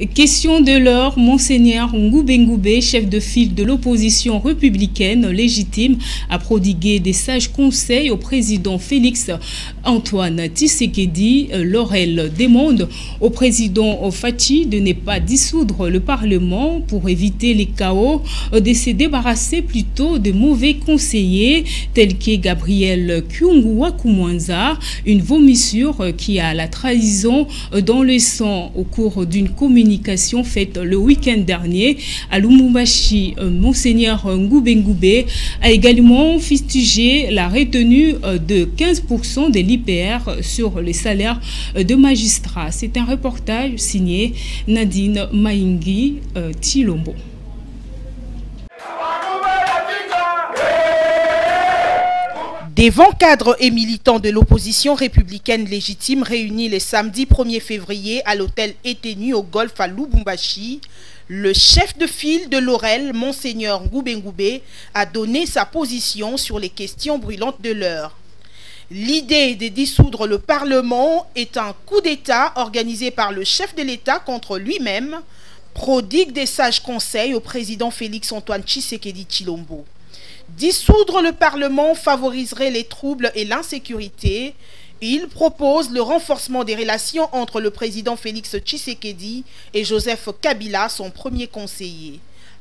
Question de l'heure, Monseigneur Ngoubé, chef de file de l'opposition républicaine légitime, a prodigué des sages conseils au président Félix Antoine Tshisekedi. Laurel demande au président Fachi de ne pas dissoudre le Parlement pour éviter les chaos, de se débarrasser plutôt de mauvais conseillers tels que Gabriel Kyungu-Wakumwanza, une vomissure qui a la trahison dans le sang au cours d'une communication faite le week-end dernier à Lubumbashi. Monseigneur Ngoubé a également fustigé la retenue de 15% de l'IPR sur les salaires de magistrats. C'est un reportage signé Nadine Maïngi Tshilombo. Devant cadres et militants de l'opposition républicaine légitime réunis le samedi 1er février à l'hôtel Etenu au Golfe à Lubumbashi, le chef de file de Laurel, Monseigneur Ngoubé, a donné sa position sur les questions brûlantes de l'heure. L'idée de dissoudre le Parlement est un coup d'État organisé par le chef de l'État contre lui-même, prodigue des sages conseils au président Félix Antoine Tshisekedi Tshilombo. Dissoudre le Parlement favoriserait les troubles et l'insécurité. Il propose le renforcement des relations entre le président Félix Tshisekedi et Joseph Kabila, son premier conseiller.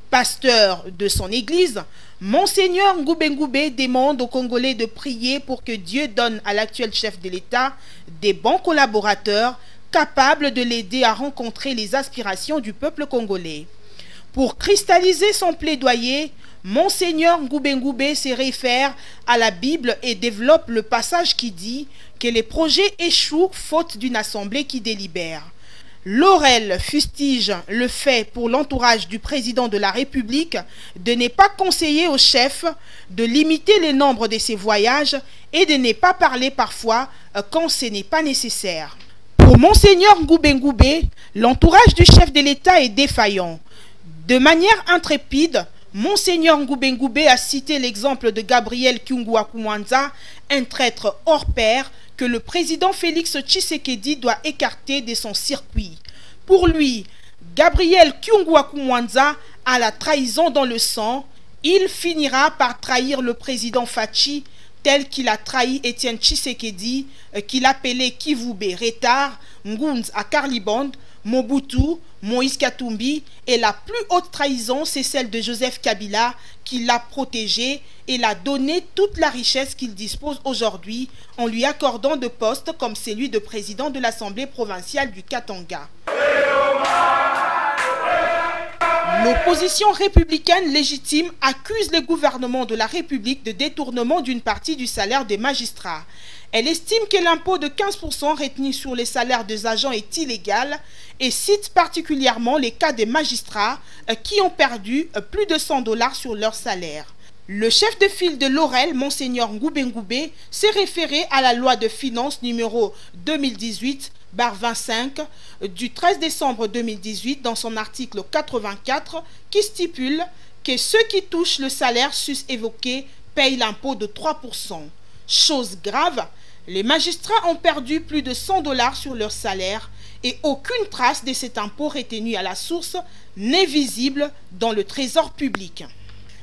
Pasteur de son église, Monseigneur Ngoubé demande aux Congolais de prier pour que Dieu donne à l'actuel chef de l'État des bons collaborateurs capables de l'aider à rencontrer les aspirations du peuple congolais. Pour cristalliser son plaidoyer, Monseigneur Ngoubé se réfère à la Bible et développe le passage qui dit que les projets échouent faute d'une assemblée qui délibère. Laurel fustige le fait pour l'entourage du président de la République de ne pas conseiller au chef de limiter le nombre de ses voyages et de ne pas parler parfois quand ce n'est pas nécessaire. Pour Monseigneur Ngoubé, l'entourage du chef de l'État est défaillant. De manière intrépide, Monseigneur Ngoubé a cité l'exemple de Gabriel Kyungu-Wakumwanza, un traître hors pair que le président Félix Tshisekedi doit écarter de son circuit. Pour lui, Gabriel Kyungu-Wakumwanza a la trahison dans le sang. Il finira par trahir le président Fachi tel qu'il a trahi Etienne Tshisekedi, qu'il appelait Kivoubé Retard, Ngunz à Karliband, Mobutu, Moïse Katumbi, et la plus haute trahison, c'est celle de Joseph Kabila, qui l'a protégé et l'a donné toute la richesse qu'il dispose aujourd'hui en lui accordant de postes comme celui de président de l'Assemblée provinciale du Katanga. L'opposition républicaine légitime accuse le gouvernement de la République de détournement d'une partie du salaire des magistrats. Elle estime que l'impôt de 15% retenu sur les salaires des agents est illégal et cite particulièrement les cas des magistrats qui ont perdu plus de $100 sur leur salaire. Le chef de file de Laurel, Monseigneur Ngoubé, s'est référé à la loi de finances numéro 2018/25 du 13 décembre 2018 dans son article 84 qui stipule que ceux qui touchent le salaire sus-évoqué payent l'impôt de 3%. Chose grave, les magistrats ont perdu plus de $100 sur leur salaire et aucune trace de cet impôt retenu à la source n'est visible dans le trésor public.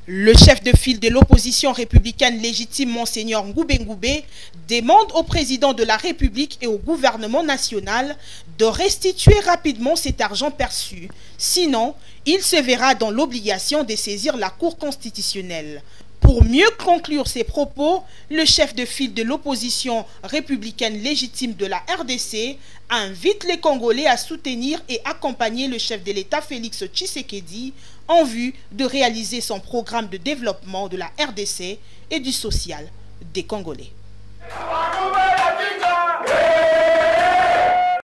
Le chef de file de l'opposition républicaine légitime, Monseigneur Ngoubé, demande au président de la République et au gouvernement national de restituer rapidement cet argent perçu. Sinon, il se verra dans l'obligation de saisir la Cour constitutionnelle. Pour mieux conclure ses propos, le chef de file de l'opposition républicaine légitime de la RDC invite les Congolais à soutenir et accompagner le chef de l'État Félix Tshisekedi en vue de réaliser son programme de développement de la RDC et du social des Congolais.